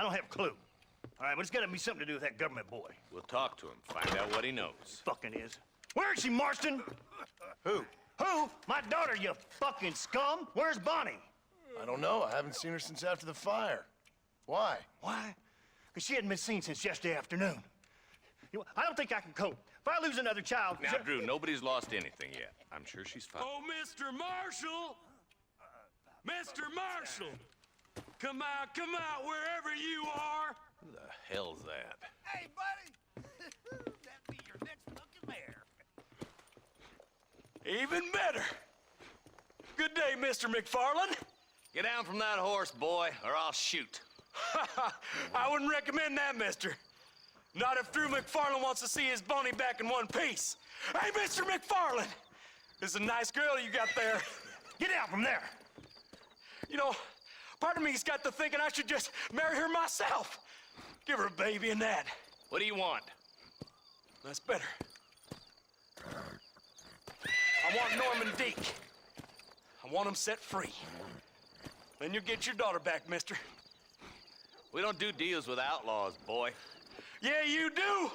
I don't have a clue. All right, but it's gotta be something to do with that government boy. We'll talk to him, find out what he knows. Fucking is. Where is she, Marston? Who? Who? My daughter, you fucking scum. Where's Bonnie? I don't know. I haven't seen her since after the fire. Why? Why? Because she hadn't been seen since yesterday afternoon. You know, I don't think I can cope. If I lose another child... Now, Drew, nobody's lost anything yet. I'm sure she's fine. Oh, Mr. Marshall! Mr. Marshall! Come out, wherever you are! Who the hell's that? Hey, buddy! That be your next fucking mayor. Even better! Good day, Mr. McFarland. Get down from that horse, boy, or I'll shoot. I wouldn't recommend that, mister. Not if Drew McFarland wants to see his Bonnie back in one piece. Hey, Mr. McFarland! This is a nice girl you got there. Get out from there! You know, part of me's got to thinking I should just marry her myself. Give her a baby and that. What do you want? That's better. I want Norman Deek. I want him set free. Then you'll get your daughter back, mister. We don't do deals with outlaws, boy. Yeah, you do.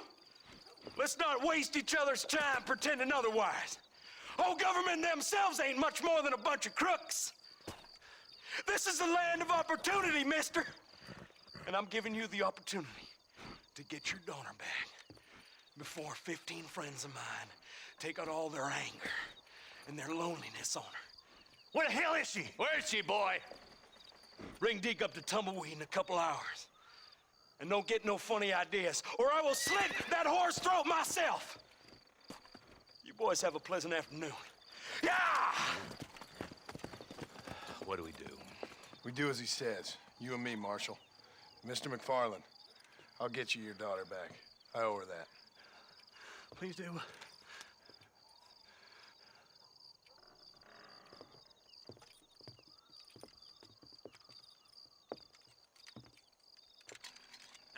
Let's not waste each other's time pretending otherwise. Oh, government themselves ain't much more than a bunch of crooks. This is the land of opportunity, mister. And I'm giving you the opportunity to get your daughter back before 15 friends of mine take out all their anger and their loneliness on her. Where the hell is she? Where is she, boy? Bring Deke up to Tumbleweed in a couple hours. And don't get no funny ideas, or I will slit that whore's throat myself. You boys have a pleasant afternoon. Yeah! What do we do? We do as he says. You and me, Marshal. Mr. McFarland, I'll get you your daughter back. I owe her that. Please do.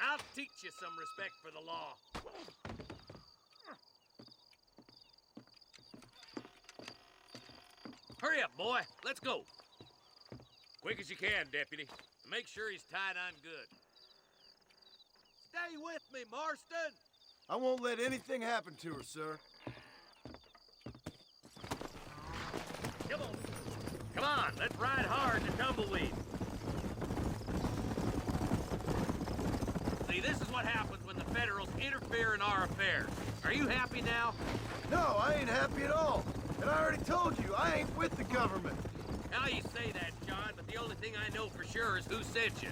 I'll teach you some respect for the law. Hurry up, boy. Let's go. Quick as you can, deputy. Make sure he's tied on good. Stay with me, Marston. I won't let anything happen to her, sir. Come on. Come on, let's ride hard to Tumbleweed. See, this is what happens when the Federals interfere in our affairs. Are you happy now? No, I ain't happy at all. And I already told you, I ain't with the government. Now you say that, John, but the only thing I know for sure is who sent you.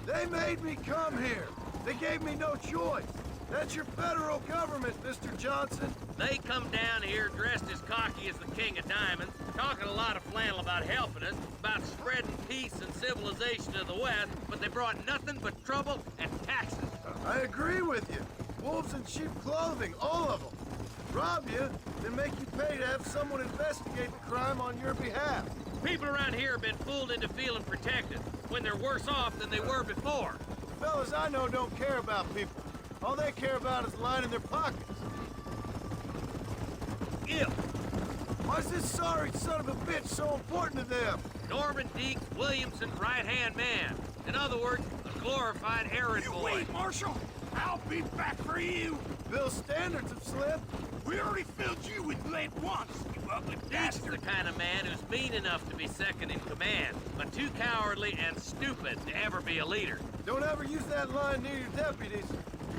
They made me come here. They gave me no choice. That's your federal government, Mr. Johnson. They come down here dressed as cocky as the King of Diamonds, talking a lot of flannel about helping us, about spreading peace and civilization to the West, but they brought nothing but trouble and taxes. I agree with you. Wolves in sheep clothing, all of them. Rob you, then make you pay to have someone investigate the crime on your behalf. People around here have been fooled into feeling protected, when they're worse off than they were before. Fellas I know don't care about people. All they care about is lining their pockets. If Why's this sorry son of a bitch so important to them? Norman Deek, Williamson's right-hand man. In other words, a glorified errand boy. Wait, Marshal! I'll be back for you! Bill's standards have slipped. We already filled you with lead once, you ugly Deek's the bastard! kind of man who's mean enough to be second in command, but too cowardly and stupid to ever be a leader. Don't ever use that line near your deputies.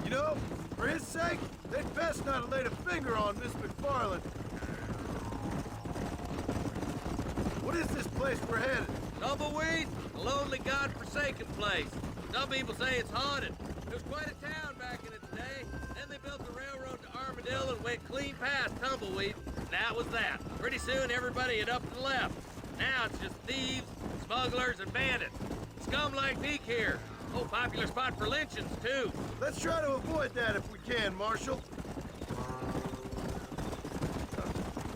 You know, for his sake, they'd best not have laid a finger on Miss McFarland. What is this place we're headed? Tumbleweed, a lonely, god-forsaken place. Some people say it's haunted. It was quite a town back in its day. Then they built the railroad to Armadillo and went clean past Tumbleweed. And that was that. Pretty soon, everybody had up and left. Now it's just thieves, smugglers, and bandits. Scum like Deke here. Oh, popular spot for lynchings, too. Let's try to avoid that if we can, Marshal.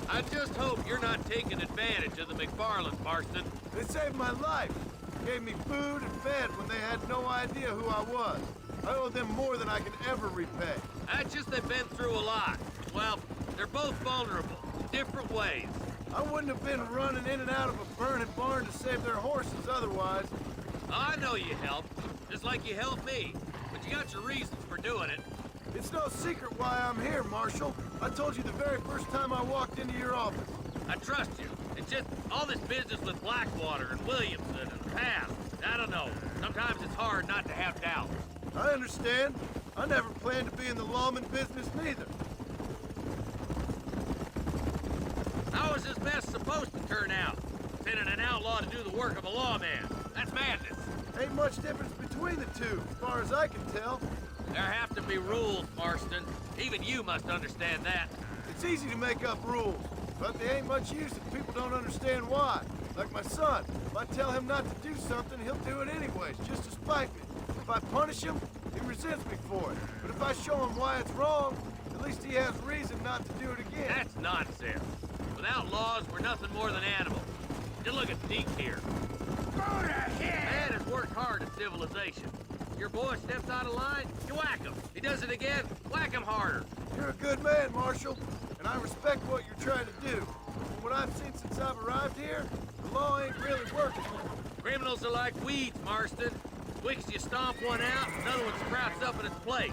I just hope you're not taking advantage of the McFarlands, Marston. They saved my life. Gave me food and fed when they had no idea who I was. I owe them more than I can ever repay. That's just they've been through a lot. Well, they're both vulnerable, in different ways. I wouldn't have been running in and out of a burning barn to save their horses otherwise. I know you helped, just like you helped me. But you got your reasons for doing it. It's no secret why I'm here, Marshal. I told you the very first time I walked into your office. I trust you. It's just all this business with Blackwater and Williamson and the past. I don't know. Sometimes it's hard not to have doubt. I understand. I never planned to be in the lawman business neither. How is this mess supposed to turn out? Sending an outlaw to do the work of a lawman. That's madness. Ain't much difference between the two, as far as I can tell. There have to be rules, Marston. Even you must understand that. It's easy to make up rules, but they ain't much use if people don't understand why. Like my son. If I tell him not to do something, he'll do it anyways, just to spite me. If I punish him, he resents me for it. But if I show him why it's wrong, at least he has reason not to do it again. That's nonsense. Without laws, we're nothing more than animals. Just look at Deke here. Go to hell! Man has worked hard at civilization. Your boy steps out of line, you whack him. He does it again, whack him harder. You're a good man, Marshal, and I respect what you're trying to do. From what I've seen since I've arrived here, the law ain't really working. Criminals are like weeds, Marston. Quick as you stomp one out, another one sprouts up in its place.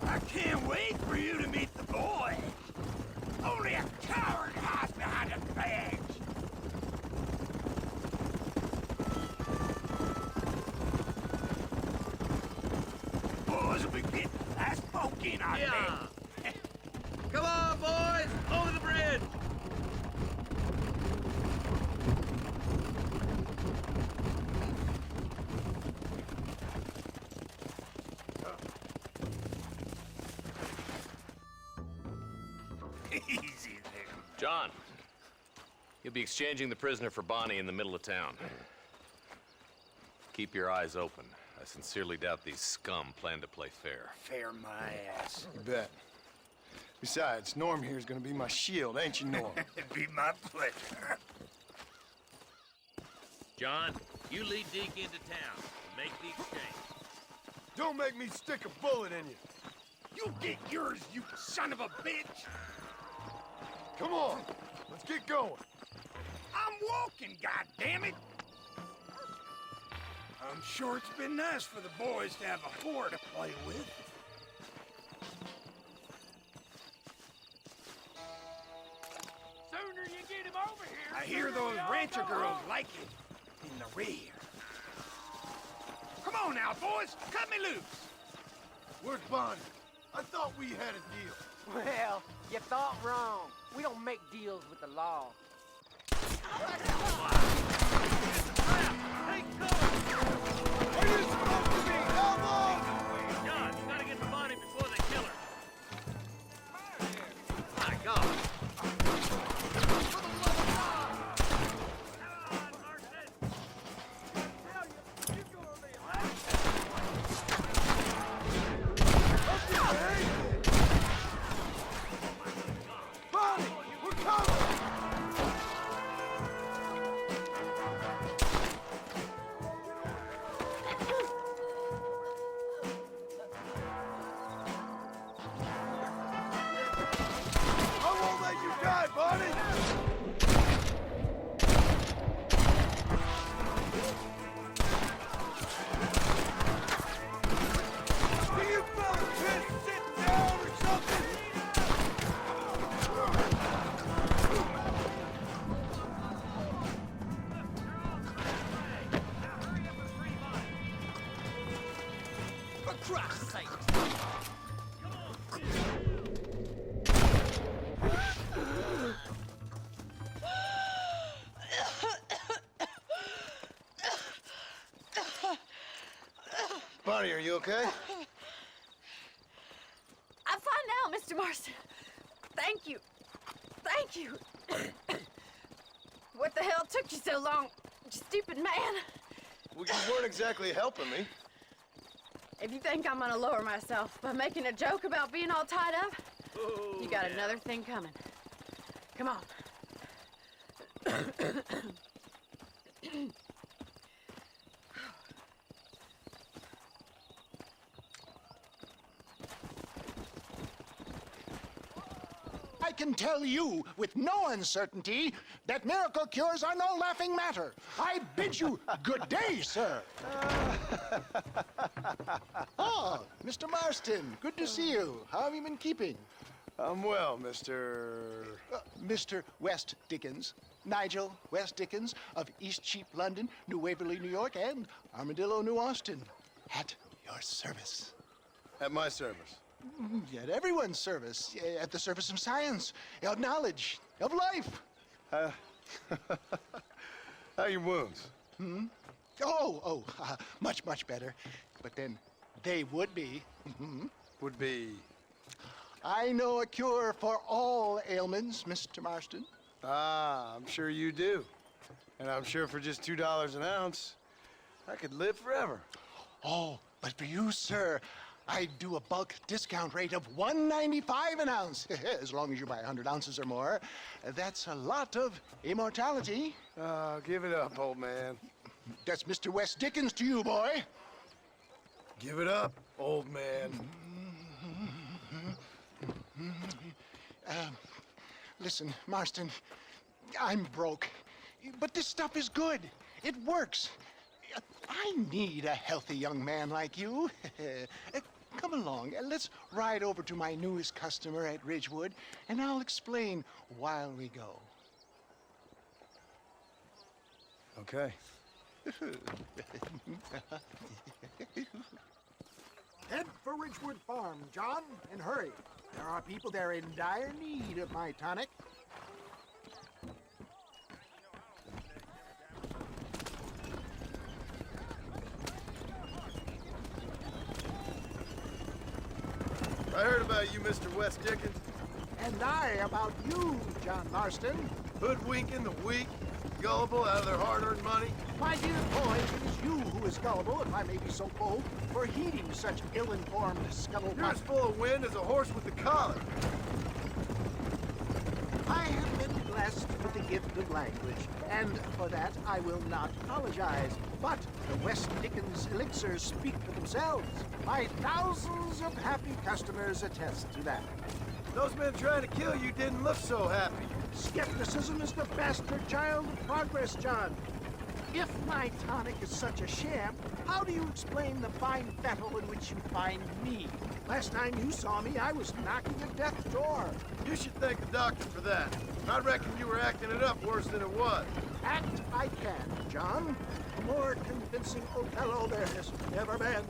I can't wait for you to meet the boy. Only a coward hides behind a badge. Boys will be getting that smoking, I Yeah. bet. Come on, boys, over the bridge. Easy there. John, you'll be exchanging the prisoner for Bonnie in the middle of town. Keep your eyes open. I sincerely doubt these scum plan to play fair. Fair my ass. You bet. Besides, Norm here's gonna be my shield, ain't you, Norm? It'd be my pleasure. John, you lead Deke into town and make the exchange. Don't make me stick a bullet in you. You get yours, you son of a bitch! Come on, let's get going. I'm walking, goddammit! I'm sure it's been nice for the boys to have a whore to play with. Sooner you get him over here. I hear those rancher girls like it in the rear. Come on now, boys, cut me loose! Where's Bonnie? I thought we had a deal. Well, you thought wrong. We don't make deals with the law. Are you supposed to be elbow? John, you gotta get to Bonnie before they kill her. My God. Bonnie, we're coming! I won't let you die, Bonnie! Do you fellas just sit down or something? For Christ's sake! Bonnie, are you okay? I'm fine now, Mr. Marston. Thank you. Thank you. What the hell took you so long, you stupid man? Well, you weren't exactly helping me. If you think I'm gonna lower myself by making a joke about being all tied up, you got another thing coming. Come on. I can tell you with no uncertainty that miracle cures are no laughing matter. I bid you good day, sir. Oh, Mr. Marston, good to see you. How have you been keeping? I'm well, Mr. Mr. West Dickens. Nigel West Dickens of Eastcheap, London, New Waverly, New York, and Armadillo, New Austin. At your service. At my service. At everyone's service. At the service of science, of knowledge, of life. How are your wounds? Much, much better. But then they would be. Would be... I know a cure for all ailments, Mr. Marston. Ah, I'm sure you do. And I'm sure for just $2 an ounce, I could live forever. Oh, but for you, sir, I'd do a bulk discount rate of $1.95 an ounce, as long as you buy 100 ounces or more. That's a lot of immortality. Give it up, old man. That's Mr. West Dickens to you, boy. Give it up, old man. Listen, Marston, I'm broke, but this stuff is good. It works. I need a healthy young man like you. Come along, let's ride over to my newest customer at Ridgewood, and I'll explain while we go. Okay. Head for Ridgewood Farm, John, and hurry. There are people there in dire need of my tonic. I heard about you, Mr. West Dickens. And I about you, John Marston. Hoodwinking the weak, gullible out of their hard-earned money. My dear boy, it is you who is gullible, if I may be so bold, for heeding such ill-informed scuttlebutt. You're as full of wind as a horse with a collar. I have been blessed with the gift of language, and for that I will not apologize. But the West Dickens elixirs speak for themselves. My thousands of happy customers attest to that. Those men trying to kill you didn't look so happy. Skepticism is the bastard child of progress, John. If my tonic is such a sham, how do you explain the fine fettle in which you find me? Last time you saw me, I was knocking at death's door. You should thank the doctor for that. I reckon you were acting it up worse than it was. Act I can, John. A more convincing Othello there has never been.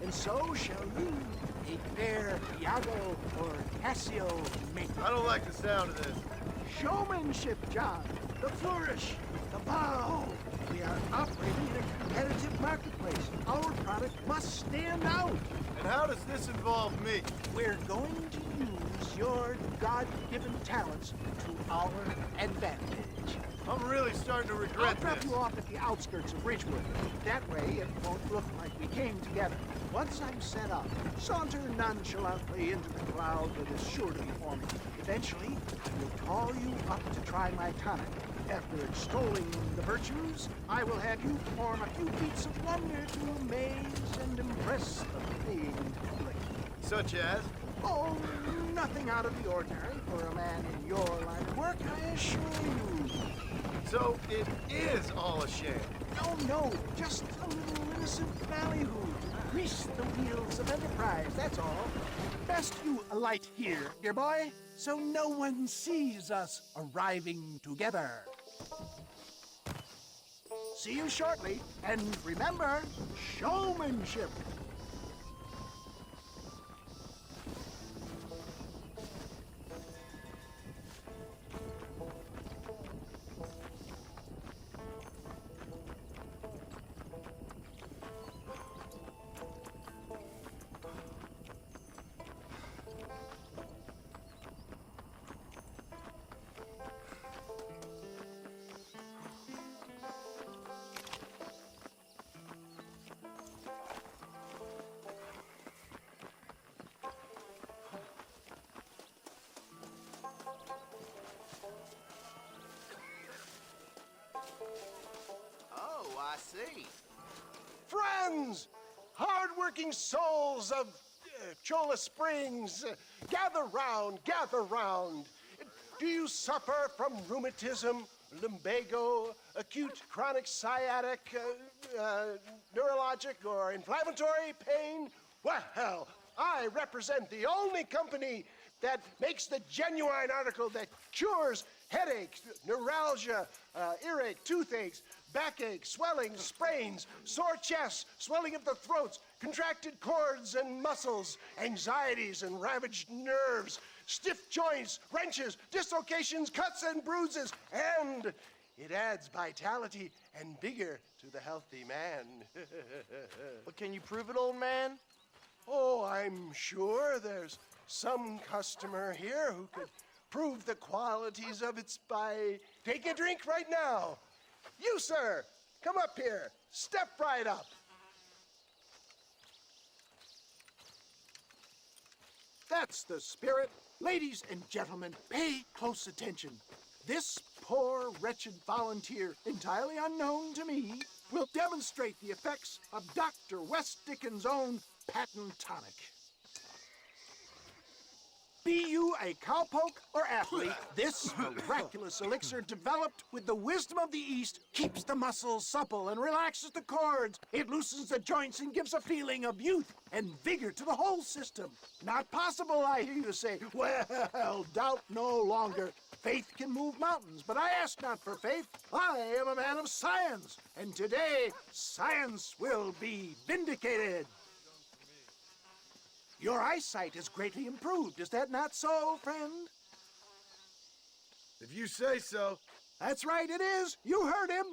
And so shall you, a fair Iago or Cassio mate. I don't like the sound of this. Showmanship, John. The flourish, the bow. We are operating in a competitive marketplace. Our product must stand out. And how does this involve me? We're going to use your God-given talents to our advantage. I'm really starting to I'll regret drop this. you off at the outskirts of Ridgewood. That way, it won't look like we came together. Once I'm set up, saunter nonchalantly into the crowd that is sure to be forming. Eventually, I will call you up to try my tonic. After extolling the virtues, I will have you perform a few feats of wonder to amaze and impress the paying public. Such as? Oh, nothing out of the ordinary for a man in your line of work, I assure you. So it is all a sham. No, just a little innocent ballyhoo to grease the wheels of enterprise, that's all. Best you alight here, dear boy, so no one sees us arriving together. See you shortly, and remember, showmanship. I see. Friends, hard-working souls of Cholla Springs, gather round, gather round. Do you suffer from rheumatism, lumbago, acute chronic sciatic, neurologic, or inflammatory pain? Well, I represent the only company that makes the genuine article that cures headaches, neuralgia, earache, toothaches, backache, swelling, sprains, sore chests, swelling of the throats, contracted cords and muscles, anxieties and ravaged nerves, stiff joints, wrenches, dislocations, cuts and bruises, and it adds vitality and vigor to the healthy man. But can you prove it, old man? Oh, I'm sure there's some customer here who could prove the qualities of it by taking a drink right now. You, sir, come up here. Step right up. That's the spirit. Ladies and gentlemen, pay close attention. This poor, wretched volunteer, entirely unknown to me, will demonstrate the effects of Dr. West Dickens' own patent tonic. Be you a cowpoke or athlete, this miraculous elixir developed with the wisdom of the East keeps the muscles supple and relaxes the cords. It loosens the joints and gives a feeling of youth and vigor to the whole system. Not possible, I hear you say. Well, doubt no longer. Faith can move mountains, but I ask not for faith. I am a man of science, and today science will be vindicated. Your eyesight is greatly improved. Is that not so, friend? If you say so. That's right, it is. You heard him.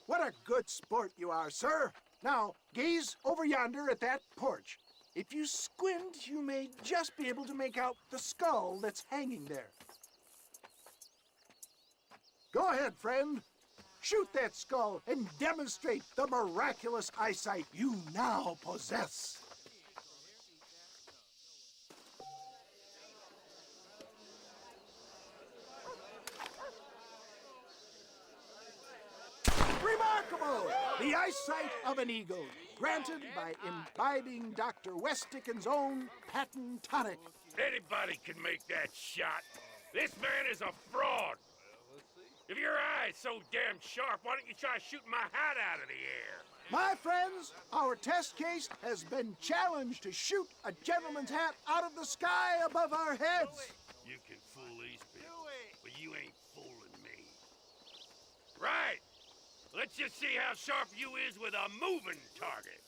What a good sport you are, sir. Now, gaze over yonder at that porch. If you squint, you may just be able to make out the skull that's hanging there. Go ahead, friend. Shoot that skull and demonstrate the miraculous eyesight you now possess. Remarkable! The eyesight of an eagle, granted by imbibing Dr. West Dickens' own patent tonic. Anybody can make that shot. This man is a fraud. If your eye's so damn sharp, why don't you try shooting my hat out of the air? My friends, our test case has been challenged to shoot a gentleman's hat out of the sky above our heads. You can fool these people, but you ain't fooling me. Right. Let's just see how sharp you is with a moving target.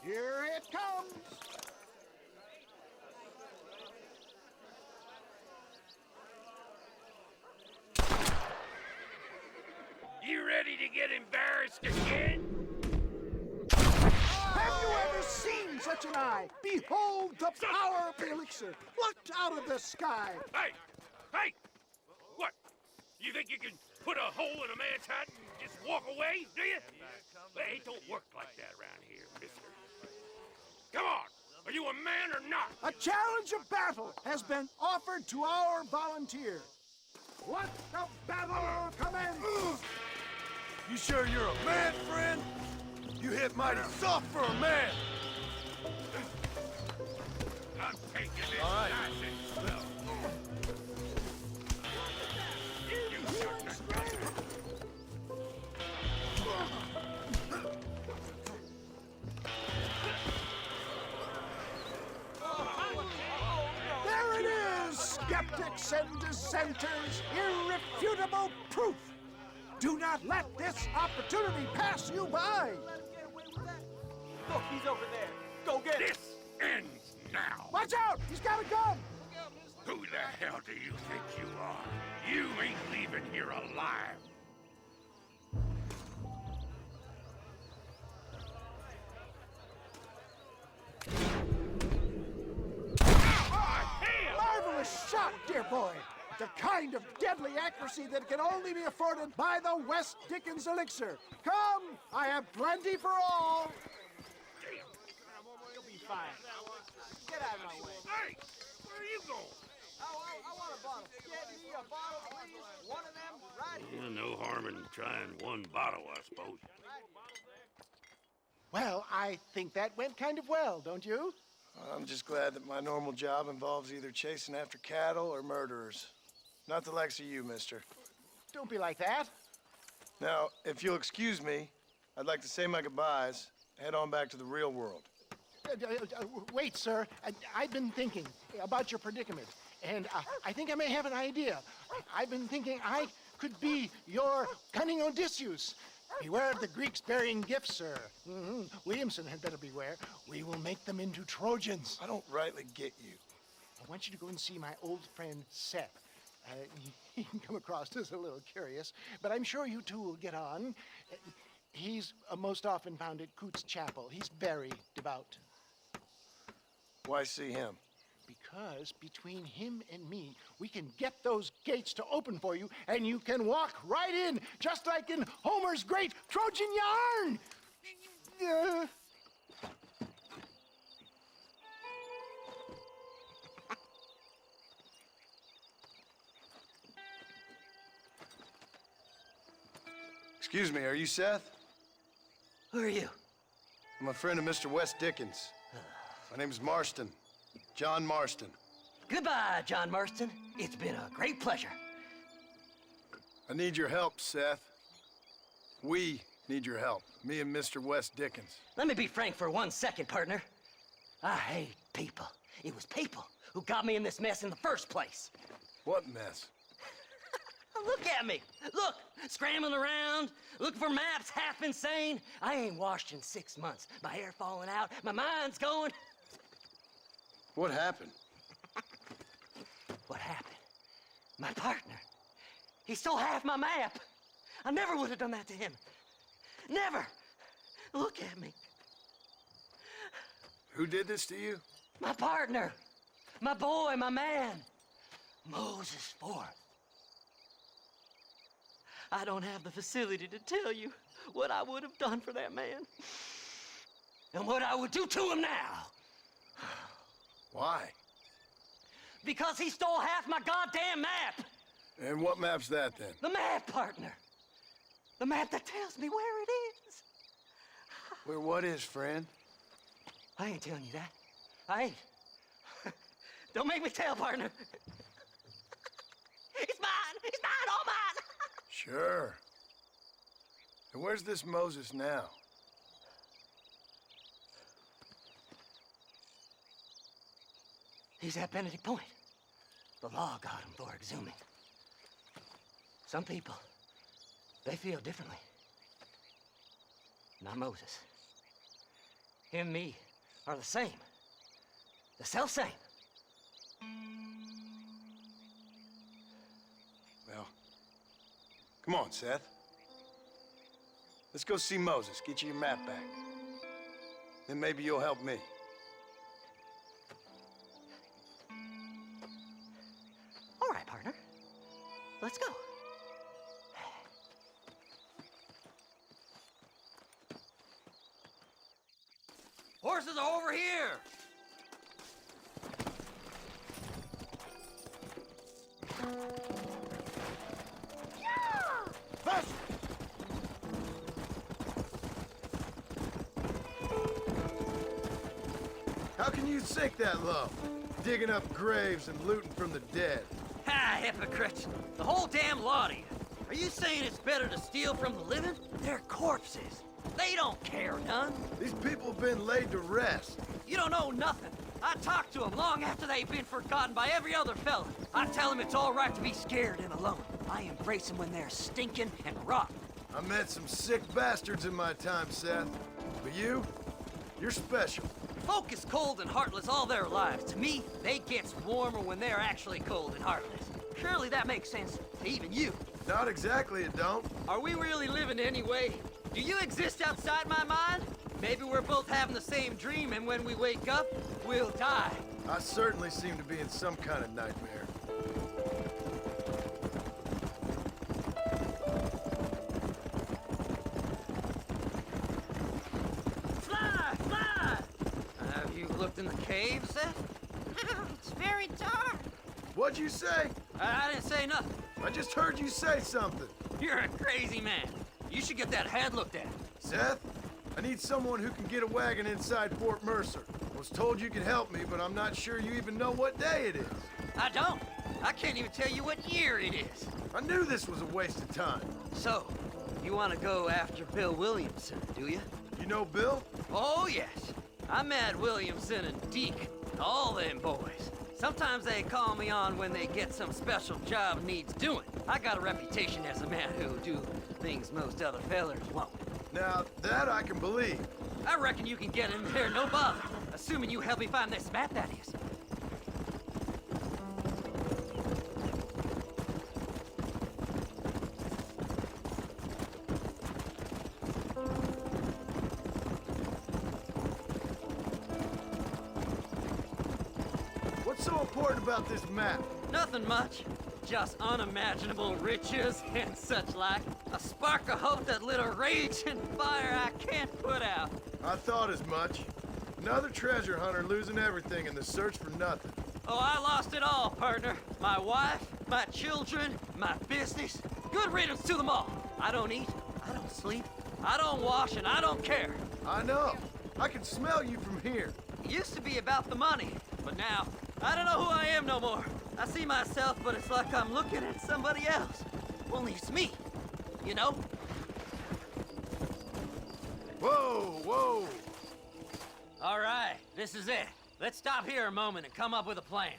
Here it comes. You ready to get embarrassed again? Have you ever seen such an eye? Behold the power of the elixir, plucked out of the sky. Hey! Hey! What? You think you can put a hole in a man's hat and just walk away, do you? Well, it don't work like that around here, mister. Come on! Are you a man or not? A challenge of battle has been offered to our volunteer. Let the battle commence! You sure you're a man, friend? You hit mighty soft for a man. I'm taking this All right. nice and slow. You shouldn't have done that. There it is, skeptics and dissenters, irrefutable proof. Do not let this opportunity pass you by. Look, he's over there. Go get him. This ends now. Watch out, he's got a gun. Who the hell do you think you are? You ain't leaving here alive. Marvelous shot, dear boy. The kind of deadly accuracy that can only be afforded by the West Dickens elixir. Come, I have plenty for all. You'll be fine. Get out of my way. Hey, where are you going? I want a bottle. Get me a bottle, please. One of them right here. No harm in trying one bottle, I suppose. Well, I think that went kind of well, don't you? I'm just glad that my normal job involves either chasing after cattle or murderers. Not the likes of you, mister. Don't be like that. Now, if you'll excuse me, I'd like to say my goodbyes, head on back to the real world. Wait, sir. I've been thinking about your predicament, and I think I may have an idea. I've been thinking I could be your cunning Odysseus. Beware of the Greeks bearing gifts, sir. Williamson had better beware. We will make them into Trojans. I don't rightly get you. I want you to go and see my old friend Seth. He can come across as a little curious, but I'm sure you two will get on. He's most often found at Coots Chapel. He's very devout. Why see him? Because between him and me, we can get those gates to open for you, and you can walk right in, just like in Homer's great Trojan yarn! Excuse me, are you Seth? Who are you? I'm a friend of Mr. Wes Dickens. My name's Marston. John Marston. Goodbye, John Marston. It's been a great pleasure. I need your help, Seth. We need your help. Me and Mr. Wes Dickens. Let me be frank for 1 second, partner. I hate people. It was people who got me in this mess in the first place. What mess? Look at me. Look, scrambling around, looking for maps, half insane. I ain't washed in 6 months. My hair falling out, my mind's going. What happened? What happened? My partner. He stole half my map. I never would have done that to him. Never. Look at me. Who did this to you? My partner. My boy, my man. Moses Forth. I don't have the facility to tell you what I would have done for that man. And what I would do to him now. Why? Because he stole half my goddamn map. And what map's that, then? The map, partner. The map that tells me where it is. Where what is, friend? I ain't telling you that. I ain't. Don't make me tell, partner. It's mine! It's mine! All mine! Sure. And where's this Moses now? He's at Benedict Point. The law got him for exhuming. Some people, they feel differently. Not Moses. Him and me are the same. The self-same. Well, come on, Seth. Let's go see Moses, get you your map back. Then maybe you'll help me. All right, partner. Let's go. Horses are over here. Faster! How can you sink that low? Digging up graves and looting from the dead. Ah, hypocrite. The whole damn lot of you. Are you saying it's better to steal from the living? They're corpses. They don't care none. These people have been laid to rest. You don't know nothing. I talked to them long after they've been forgotten by every other fella. I tell them it's all right to be scared and alone. I embrace them when they're stinking and rotten. I met some sick bastards in my time, Seth. But you're special. Folk is cold and heartless all their lives. To me, they gets warmer when they're actually cold and heartless. Surely that makes sense to even you. Not exactly, it don't. Are we really living anyway? Do you exist outside my mind? Maybe we're both having the same dream, and when we wake up, we'll die. I certainly seem to be in some kind of nightmare. Fly! Fly! Have you looked in the cave, Seth? It's very dark. What'd you say? I didn't say nothing. I just heard you say something. You're a crazy man. You should get that head looked at. Seth, I need someone who can get a wagon inside Fort Mercer. I was told you could help me, but I'm not sure you even know what day it is. I don't. I can't even tell you what year it is. I knew this was a waste of time. So, you want to go after Bill Williamson, do you? You know Bill? Oh, yes. I met Williamson and Deke, all them boys. Sometimes they call me on when they get some special job needs doing. I got a reputation as a man who'll do things most other fellers won't. Now, that I can believe. I reckon you can get in there no bother, assuming you help me find this map, that is. What's so important about this map? Nothing much. Just unimaginable riches and such like. A spark of hope that lit a raging fire I can't put out. I thought as much. Another treasure hunter losing everything in the search for nothing. Oh, I lost it all, partner. My wife, my children, my business. Good riddance to them all. I don't eat, I don't sleep, I don't wash, and I don't care. I know. I can smell you from here. It used to be about the money, but now, I don't know who I am no more. I see myself, but it's like I'm looking at somebody else. Only it's me, you know? Whoa, whoa. All right, this is it. Let's stop here a moment and come up with a plan.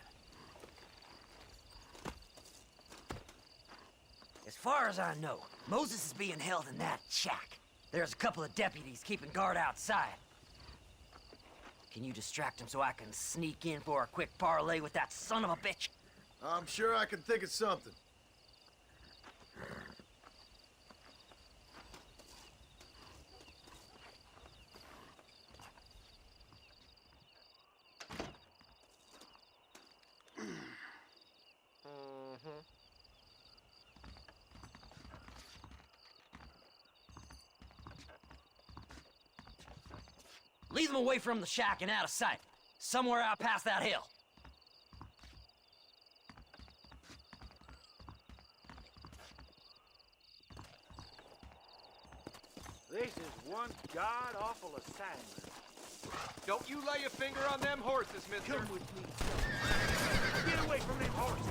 As far as I know, Moses is being held in that shack. There's a couple of deputies keeping guard outside. Can you distract him so I can sneak in for a quick parlay with that son of a bitch? I'm sure I can think of something. Lead them away from the shack and out of sight. Somewhere out past that hill. This is one god-awful assignment. Don't you lay a finger on them horses, mister. Come with me, son. Get away from them horses.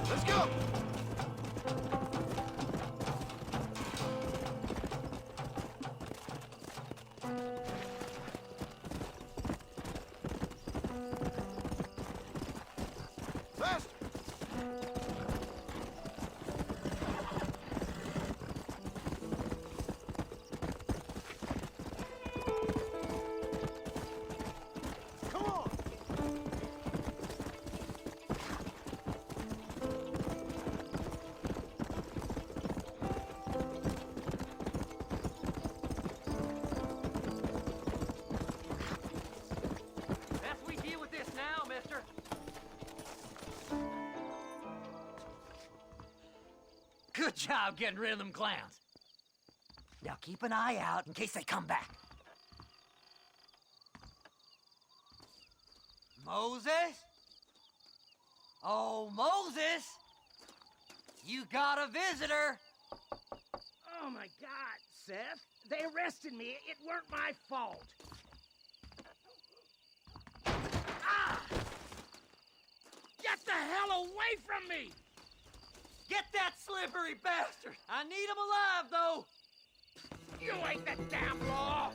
Let's go! Faster! Come on! Best we deal with this now, mister. Good job getting rid of them clowns. Now keep an eye out in case they come back. Moses? Oh, Moses! You got a visitor! Oh my God, Seth. They arrested me. It weren't my fault. Ah! Get the hell away from me! Get that slippery bastard! I need him alive, though! You ain't the damn law!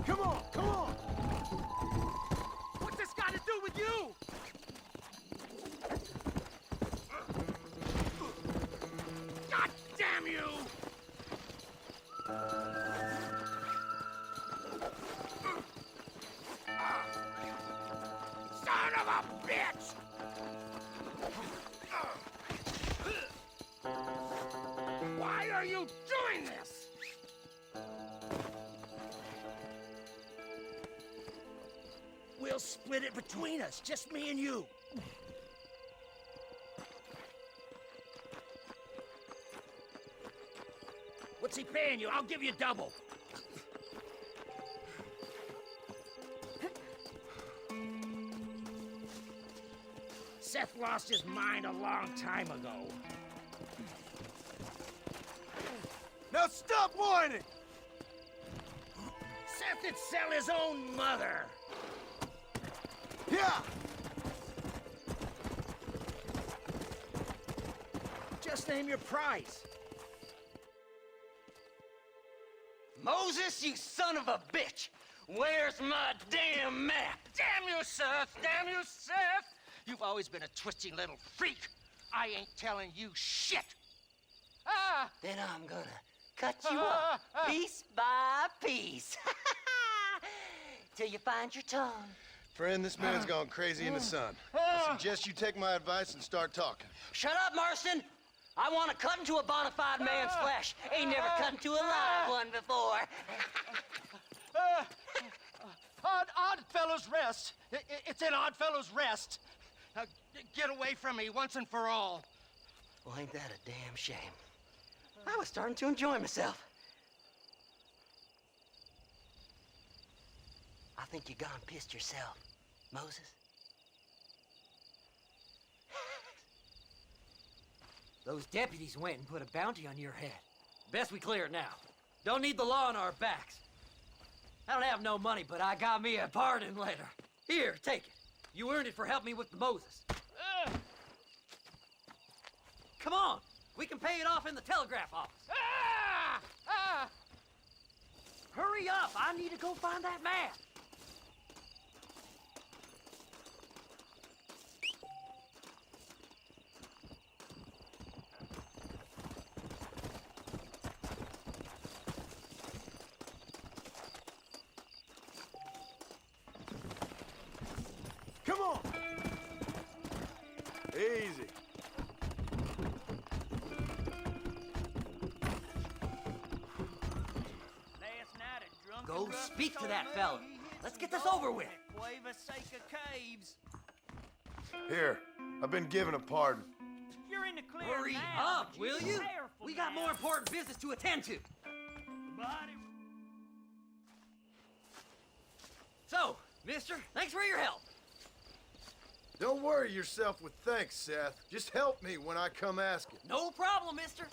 Come on, come on! What's this got to do with you? God damn you! Son of a bitch! Why are you doing this? We'll split it between us, just me and you. What's he paying you? I'll give you double. Seth lost his mind a long time ago. Now stop whining! Seth would sell his own mother. Yeah! Just name your price. Moses, you son of a bitch! Where's my damn map? Damn you, Seth! Damn you, Seth! You've always been a twisty little freak. I ain't telling you shit. Ah! Then I'm gonna cut you up piece by piece. Till you find your tongue. Friend, this man's gone crazy in the sun. I suggest you take my advice and start talking. Shut up, Marston! I want to cut into a bona fide man's flesh. Ain't never cut into a live one before. Odd Fellow's Rest. It's in Odd Fellow's Rest. Now, get away from me once and for all. Well, ain't that a damn shame? I was starting to enjoy myself. I think you gone pissed yourself, Moses. Those deputies went and put a bounty on your head. Best we clear it now. Don't need the law on our backs. I don't have no money, but I got me a pardon letter. Here, take it. You earned it for helping me with the Moses. Come on, we can pay it off in the telegraph office. Hurry up, I need to go find that man. Come on! Easy. Go speak to that fella. Let's get this over with. Here, I've been given a pardon. You're in the clear Hurry now. up, will you? We got more important business to attend to. So, mister, thanks for your help. Don't worry yourself with thanks, Seth. Just help me when I come asking. No problem, mister.